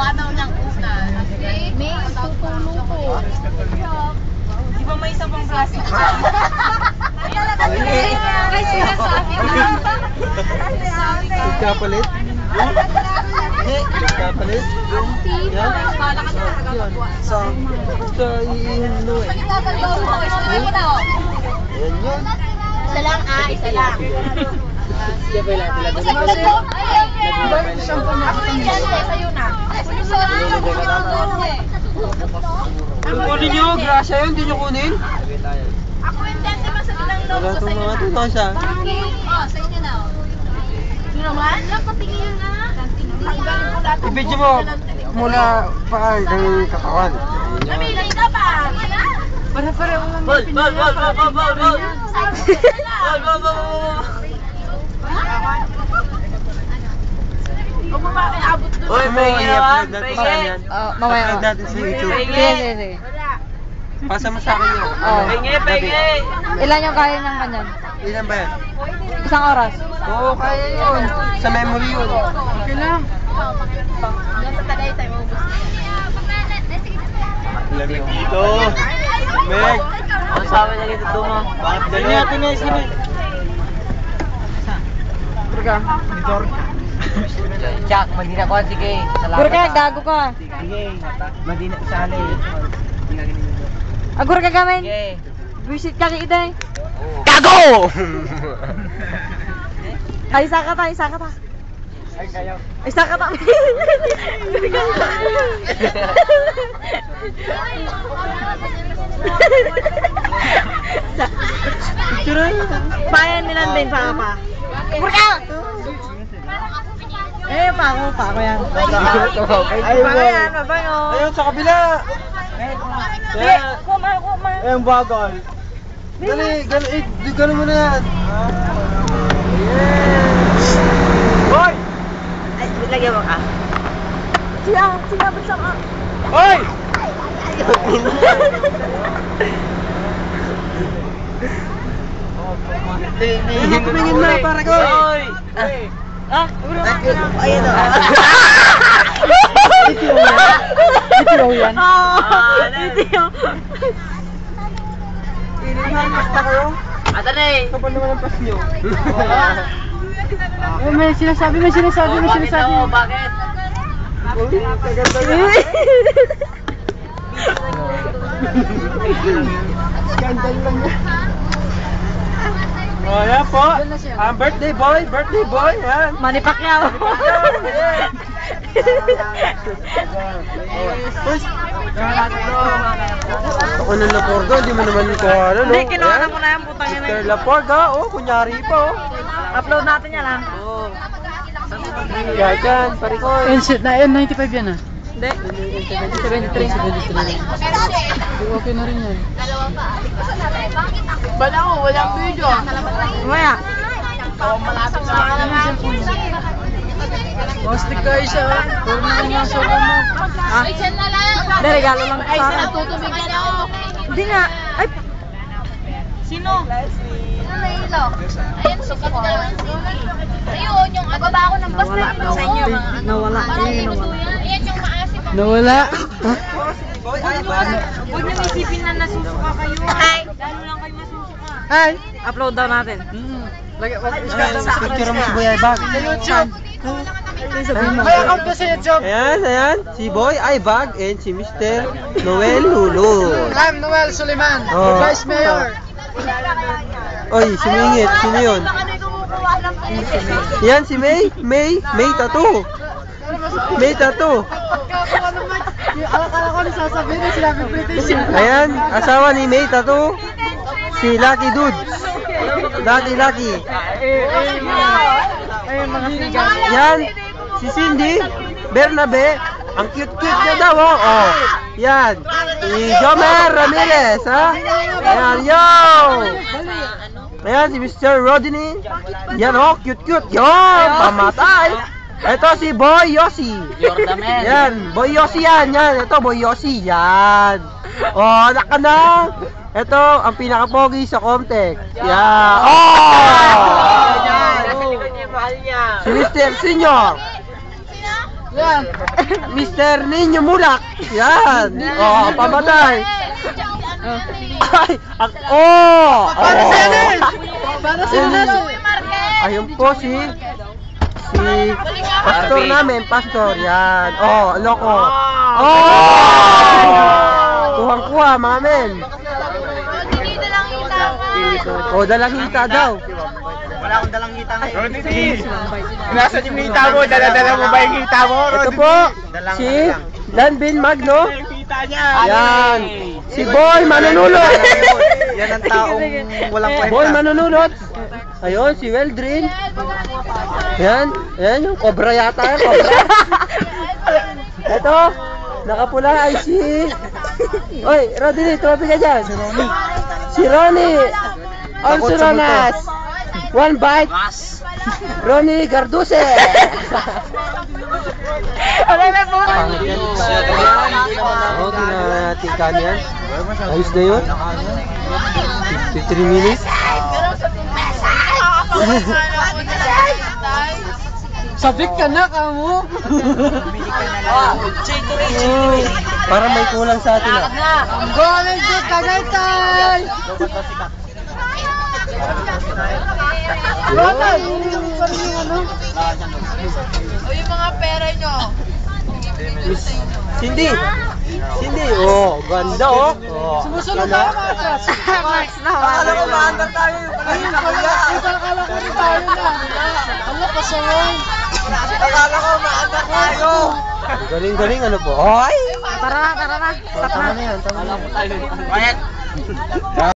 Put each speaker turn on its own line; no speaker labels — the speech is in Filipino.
Pagkakataon ng una. May tutulo ko. Di ba may isa pang plastic dyan? Ay, sinasabi ko.
Nagkapalit? Nagkapalit? Yan?
Bala ka na nakagagawa.
Ito, i-hilo eh.
Ayan
Yan yun.
Isa lang isa lang.
Siya ba lang sila?
Ako yung dyan, sa'yo na.
Ang kunin nyo, grasya yun, hindi nyo kunin?
Ako yung dyan, diba sa nilang loob
Wala
ko
itong
sa'yo
mga
na.
ito, siya.
Sa inyo na. Sino naman? Lang, patingin na.
I-video mo mula paan ng katawan.
Namili ka pa.
Para-pareho lang
Bol! Bol! Bol! Bol! Bol! Bol! Bol!
Huwag mo makiabot doon.
Uy, may i-upload natin sa kanya.
mamaya.
I-upload natin sa YouTube.
Sige.
Pasa mo sa akin yun.
Oo.
Penge!
Ilan yung kaya niyang kanyan?
Ilan ba yan?
Isang oras.
Oo, kaya yun. Sa memory yun.
Okay lang.
Hanggang sa Tagaytay, maubos.
Lamig dito. Meg! Ang sabi na dito mo. Bakit dali? Natin na isang.
Burka.
Jack, Madina ko, sige.
Burka, gago ka.
Sige, Madina, sali.
Agur ka gamen.
Sige.
Visit ka kita.
Gago!
Ay, isa ka ta.
Ay, kayo.
Isa ka ta. Payan nilang din pa pa. Burka! Pa ako yan. Pabango.
Ayun, sa kabila!
Kuma.
Ayun, bagal. Dali, gano'n mo na yan. Yes! Hoy!
Ay, lagyan mo ka. Siya, basta ka.
Hoy! Tumingin na, para ko. Hoy!
Ayan o.
Ito yan.
Ito.
Basta kayo?
Ata na eh.
Kapal naman ang pas nyo.
May sinasabi.
Bakit? Bakit?
Uy, kaganda na. Skandal lang yan. Oh, yan po. Ang birthday boy, yan.
Manny Pacquiao.
Push. Ako na Laporga, hindi mo naman ko ano, no?
Hindi, kinuha na mo na yan, putang ina.
Mr. Laporga, kunyari pa, oh.
Upload natin yan lang.
Yan, pare ko.
N95 yan ah. Hindi. 73. Okay na rin yan.
Bala ko, walang video.
Mamaya.
Malapit sa akin.
Mastik ka isa ah. Puro na yung nasa mo. Ah?
Ay, dyan na lang.
Hindi, regalo lang
Ay,
sa
sa
akin.
natutubigyan ako.
Hindi nga. Ay,
Sino? Nilo. Ayan, sukat na lang. Ayun, yung nababa ako ng bus na sa inyo.
Nawala.
Parang hindi gusto yan. Ayan yung maasim.
Nawala.
Huwag nyo isipin na nasusuka kayo. Ay. Lalo lang kayo masusuka.
Ay, upload daw natin.
Picture mo si Boy Aibag.
Sa YouTube.
May account ko sa YouTube. Ayan. Si Boy Aibag and si Mr. Noel Lulu.
I'm Noel Suleiman,
Oh.
Vice Mayor.
Oy, sumingit. Sino yun?
Baka may kumukuha ng pinag-isip.
Yan si May. May Tattoo. May Tattoo.
Akala ko na sasabihin na sinabi British.
Ayan, asawa ni May Tattoo. Si Lucky Dude. Lucky.
Ay, mga sigaw.
Yan, si Cindy Bernabe. Ang cute-cute niya daw, oh. Oh. Yan, si Jomer Ramirez, ha? Ayan, yo! Ayan, si Mr. Rodney. Yan, oh, cute-cute. Yon, pamatay. Ito si Boy Yossi.
Yordamen.
Yan, Boy Yossi yan. Ito, Boy Yossi. Yan. Oh, anak ka na. Ito, ang pinaka-pogi sa Comtech. Yan. Oh! Si Mr. Senior.
Yan.
Mr. Ninyo Mulak. Yan. Oh, pamatay. Ay,
Para sa yan. Para sa yan.
Ayun po si pastor namin, pastor. Yan. Oh, loko. Oh! Kuhang-kuha, mga men.
Hindi na lang kita.
Oh, dalang hita daw.
Wala akong dalang kita ngayon.
Nasaan yung hita mo? Dala-dala mo ba yung hita mo?
Ito po, si Danbin Magno. Yan. Si Boy Manunulot.
Yan ang taong walang kwenta.
Boy Manunulot. Ayun, si Weldrin. Yan. Yan yung cobra yata. Yan, cobra. Ito, nakapula ay si... Oy, Rodney, tumabi ka dyan. Si Ronnie. Also known as One Bite. Ronnie Garduse.
Ano na po?
Oo, tinatikan yan. Ayos na yun. 53 minutes.
Sabik ka na, kamo.
Para may kulang sa atin ah.
Golden to Tagaytay!
O yung mga pera nyo.
Cindy! Cindy! Oh, ganda oh. Oh,
Sumusunod
ganda.
tayo mga atras.
Max na
Akala ko maandar tayo yung
Ayun, akala ko rin tayo na. Ano, pasaway.
Akala ko maandar tayo.
Galing-galing ano po. Ay!
Tara na.
Tama na yan, tama na yan.
Quiet.